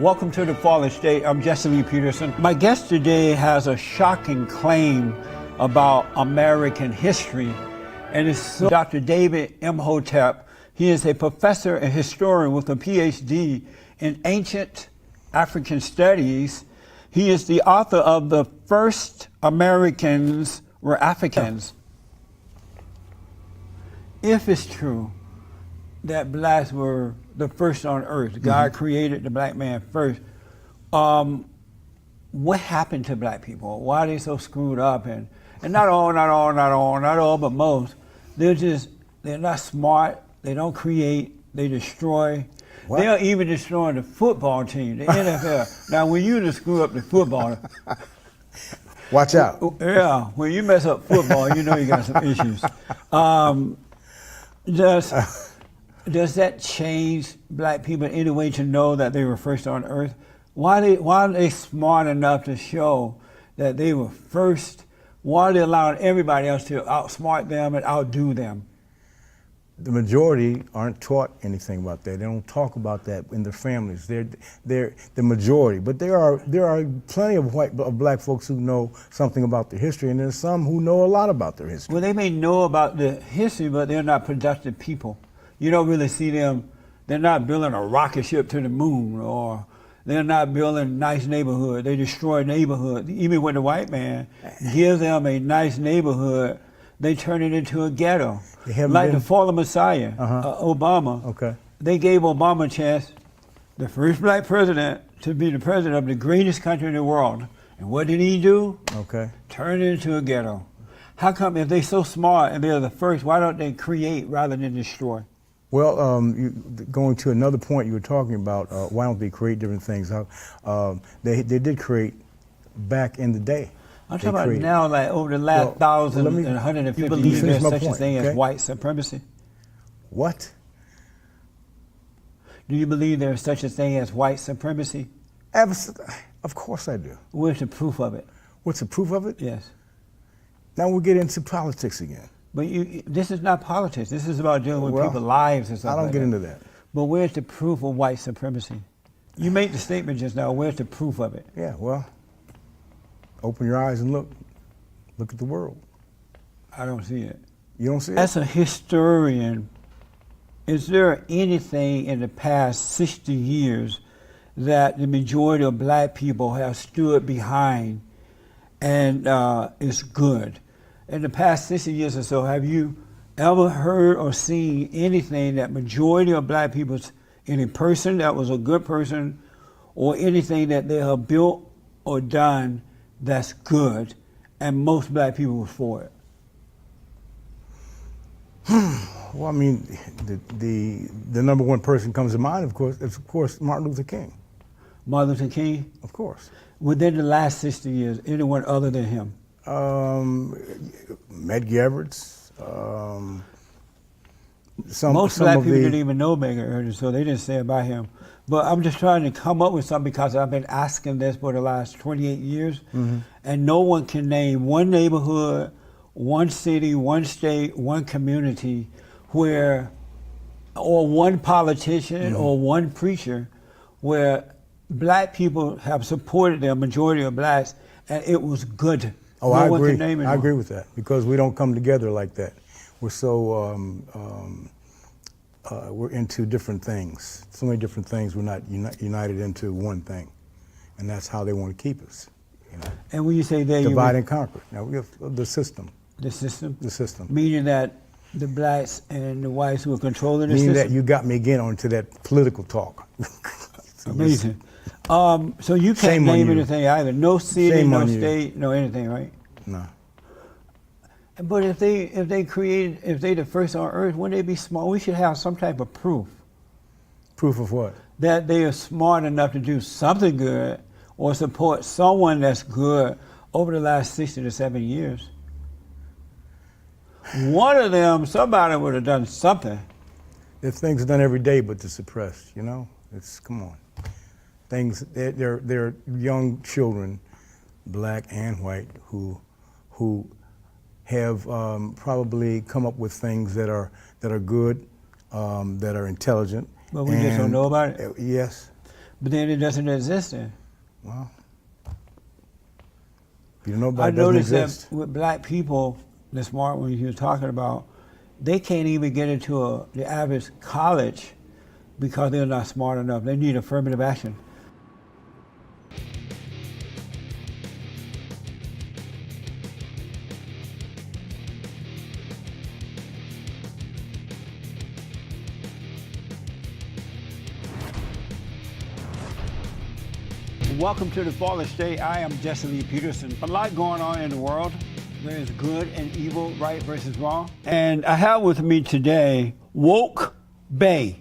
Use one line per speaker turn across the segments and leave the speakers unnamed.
Welcome to the Fallen State. I'm Jesse Lee Peterson. My guest today has a shocking claim about American history, and it's Dr. David Imhotep. He is a professor and historian with a PhD in ancient African studies. He is the author of The First Americans Were Africans. If it's true that blacks were the first on earth, God created the black man first, what happened to black people? Why are they so screwed up? And not all, but most. They're not smart, they don't create, they destroy. What? They are even destroying the football team, the NFL. Now, when you just screw up the football,
watch out.
Yeah, when you mess up football, you know you got some issues. Does that change black people in any way to know that they were first on earth? Why are they smart enough to show that they were first? Why are they allowing everybody else to outsmart them and outdo them?
The majority aren't taught anything about that. They don't talk about that in their families. They're the majority, but there are plenty of black folks who know something about their history, and there's some who know a lot about their history.
Well, they may know about the history, but they're not productive people. You don't really see them. They're not building a rocket ship to the moon, or they're not building a nice neighborhood. They destroy neighborhoods. Even when the white man gives them a nice neighborhood, they turn it into a ghetto. Like the fallen Messiah, Obama.
Okay.
They gave Obama a chance, the first black president, to be the president of the greatest country in the world. And what did he do?
Okay.
Turn it into a ghetto. How come if they're so smart and they're the first, why don't they create rather than destroy?
Well, going to another point you were talking about, why don't they create different things? They did create back in the day.
I'm talking about now, like over the last 150 years, there's such a thing as white supremacy.
What?
Do you believe there's such a thing as white supremacy?
Of course I do.
Where's the proof of it?
What's the proof of it?
Yes.
Now we'll get into politics again.
But this is not politics. This is about dealing with people's lives and stuff.
I don't get into that.
But where's the proof of white supremacy? You made the statement just now. Where's the proof of it?
Yeah, well, open your eyes and look. Look at the world.
I don't see it.
You don't see it?
As a historian, is there anything in the past 60 years that the majority of black people have stood behind and is good? In the past 60 years or so, have you ever heard or seen anything that majority of black people, any person that was a good person, or anything that they have built or done that's good, and most black people were for it?
Well, I mean, the number one person comes to mind, of course, Martin Luther King.
Martin Luther King?
Of course.
Within the last 60 years, anyone other than him?
Medgar Evers.
Most black people didn't even know Medgar Evers, so they didn't say about him. But I'm just trying to come up with something because I've been asking this for the last 28 years, and no one can name one neighborhood, one city, one state, one community where, or one politician or one preacher where black people have supported their majority of blacks and it was good.
Oh, I agree. I agree with that because we don't come together like that. We're so we're into different things, so many different things. We're not united into one thing, and that's how they want to keep us. You know?
And when you say that,
divide and conquer. Now we have the system.
The system.
The system.
Meaning that the blacks and the whites who are controlling the
system.
Meaning
that you got me again onto that political talk.
Amazing. So you can't name anything either. No city, no state, no anything, right?
No.
But if they the first on earth, wouldn't they be smart? We should have some type of proof.
Proof of what?
That they are smart enough to do something good or support someone that's good over the last 60 to 70 years. One of them, somebody would have done something.
There's things done every day, but to suppress, you know? Come on. They're young children, black and white, who have probably come up with things that are good, that are intelligent.
But we just don't know about it?
Yes.
But then it doesn't exist then.
Well, you know, but
I
it doesn't
noticed
exist.
that with black people, the smart ones you were talking about, they can't even get into the average college because they're not smart enough. They need affirmative action. Welcome to the Fallen State. I am beste Lee Peterson. A lot going on in the world. There is good and evil, right versus wrong. And I have with me today Woke Bay.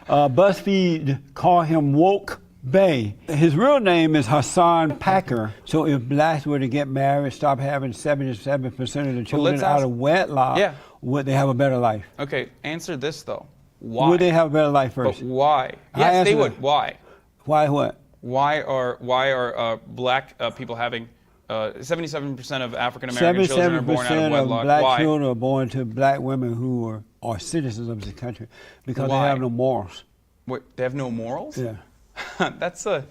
BuzzFeed call him Woke Bay. His real name is Hassan Packer. So if blacks were to get married, stop having 77% of the children out of wedlock, would they have a better life?
Okay, answer this though. Why?
Would they have a better life first?
But why? Yes, they would. Why?
Why what?
Why are black people having 77% of African American children are born out of wedlock?
Of black
Why?
children are born to black women who are citizens of this country because
Why?
they have no morals.
Wait, they have no morals?
Yeah.
That's a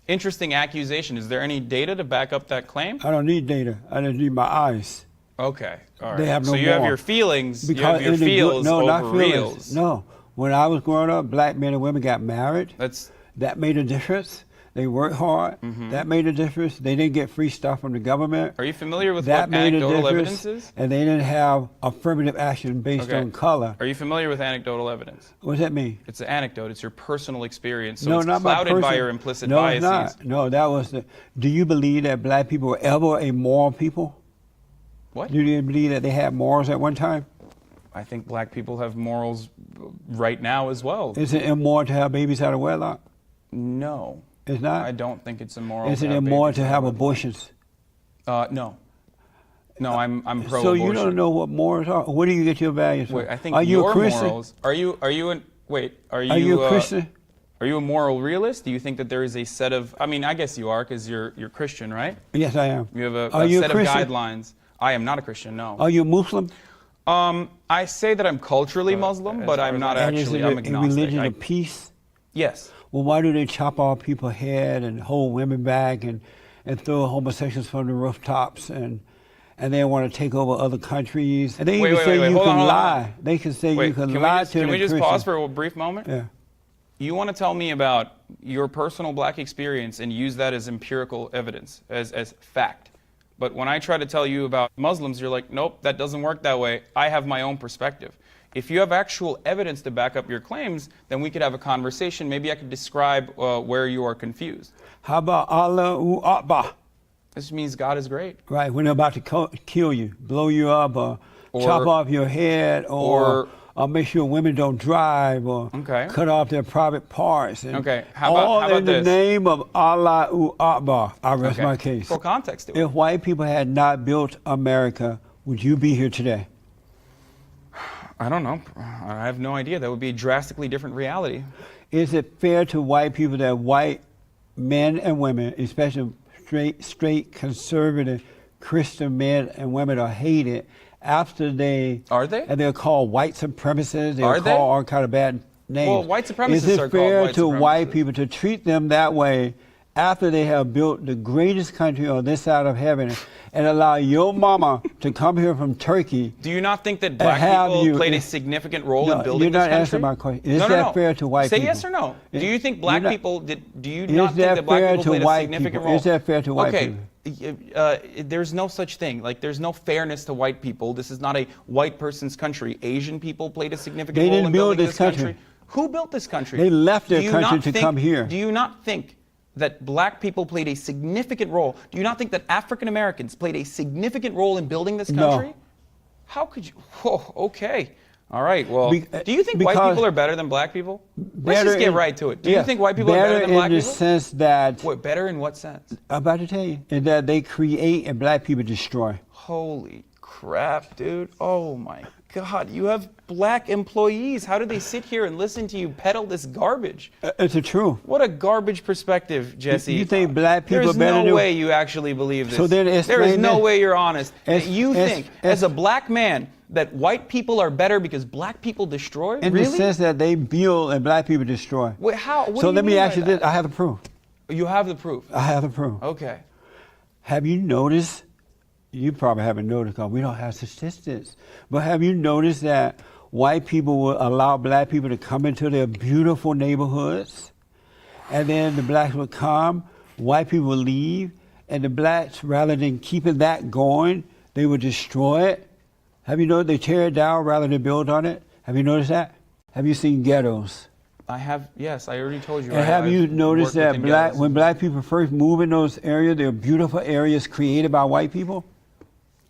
interesting accusation. Is there any data to back up that claim?
I don't need data. I just need my eyes.
Okay, all right.
They have no
so you have
morals.
your feelings.
Because
you have your feels
no,
over
not feelings.
reals.
No. When I was growing up, black men and women got married.
That's
That made a difference. They worked hard. That made a difference. They didn't get free stuff from the government.
Are you familiar with
That
what
made a
anecdotal
difference.
evidence is?
And they didn't have affirmative action based
Okay.
on color.
Are you familiar with anecdotal evidence?
What does that mean?
It's an anecdote. It's your personal experience. So
No,
it's
not my
clouded by
personal-
your implicit
no,
biases.
It's not. No, that was the. Do you believe that black people were ever a moral people?
What?
Do you believe that they had morals at one time?
I think black people have morals right now as well.
Is it immoral to have babies out of wedlock?
No.
It's not.
I don't think it's immoral.
Is it
have
immoral
babies
to
out
have
of wedlock.
abortions?
No. No, I'm pro-abortion.
So you don't know what morals are. Where do you get your values from?
Wait, I think
are you
your
a Christian?
morals. Are you
Are you a Christian?
Are you a moral realist? Do you think that there is a set of? I mean, I guess you are because you're Christian, right?
Yes, I am.
You have
Are
a
you
set
a
of
Christian?
guidelines. I am not a Christian. No.
Are you a Muslim?
I say that I'm culturally Muslim, but I'm not
And is
actually.
it
I'm
a
agnostic.
religion of peace?
Yes.
Well, why do they chop off people's head and hold women back and throw homosexuals from the rooftops and they want to take over other countries? And they even say you
hold
can
on.
lie. They can say you can lie to the
Can we just
Christian.
pause for a brief moment?
Yeah.
You want to tell me about your personal black experience and use that as empirical evidence, as fact. But when I try to tell you about Muslims, you're like, nope, that doesn't work that way. I have my own perspective. If you have actual evidence to back up your claims, then we could have a conversation. Maybe I could describe where you are confused.
How about Allahu Akbar?
This means God is great.
Right, when they're about to kill you, blow you up, or chop off your head, or make sure women don't drive, or cut off their private parts. And
how
all
about
in the
this?
name of Allahu Akbar. I rest my case.
For context to it.
If white people had not built America, would you be here today?
I don't know. I have no idea. That would be a drastically different reality.
Is it fair to white people that white men and women, especially straight conservative Christian men and women, are hated after they
Are they?
And they're called white supremacists. They're
Are
called
they?
all kind of bad names.
Well, white supremacists
Is it
are called
fair
white
to white
supremacists.
people to treat them that way after they have built the greatest country on this side of heaven and allow your mama to come here from Turkey?
Do you not think that black
have
people
you-
played a significant role in building
you're not
this country?
answering my question. Is
no,
that fair to white
Say
people?
yes or no. Do you think black
You're not-
people did? Do you
Is
not think
that
that black
fair
people
to
played a
white
significant
people?
role?
Is that fair to white
okay.
people?
There's no such thing. Like, there's no fairness to white people. This is not a white person's country. Asian people played a significant
They
role
didn't
in
build
building
this country.
Who built this country?
They left their
Do you
country
not
to
think-
come here.
Do you not think that black people played a significant role? Do you not think that African Americans played a significant role in building this
No.
country? How could you? Oh, okay. All right. Well, do you think white
because-
people are better than black people? Let's
Better
just get
in-
right to it. Do
yeah,
you think white people are better than black
in the
people?
sense that,
What, better in what sense?
I'm about to tell you, is that they create and black people destroy.
Holy crap, dude. Oh my God, you have black employees. How do they sit here and listen to you peddle this garbage?
It's the truth.
What a garbage perspective, Jesse.
You think black people
There's
are better
no
than...
way you actually believe this.
So then
there is
explain
no
this.
way you're honest. You
It's-
think,
it's-
as a black man, that white people are better because black people destroy?
In
Really?
the sense that they build and black people destroy.
Wait, how? What
So
do
let me
mean
ask
by
you this.
that?
I have the proof.
You have the proof.
I have the proof.
Okay.
Have you noticed, you probably haven't noticed because we don't have statistics, but have you noticed that white people will allow black people to come into their beautiful neighborhoods, and then the blacks will come, white people will leave, and the blacks, rather than keeping that going, they will destroy it? Have you noticed they tear it down rather than build on it? Have you noticed that? Have you seen ghettos?
I have, yes, I already told you.
And have you noticed that
black
when black people first move in those areas, they're beautiful areas created by white people?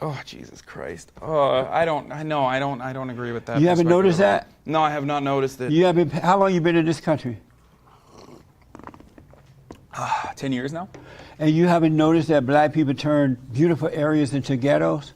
Oh, Jesus Christ. I don't agree with that.
You haven't
perspective
noticed
at all.
that?
No, I have not noticed it.
You haven't. How long you been in this country?
10 years now?
And you haven't noticed that black people turn beautiful areas into ghettos?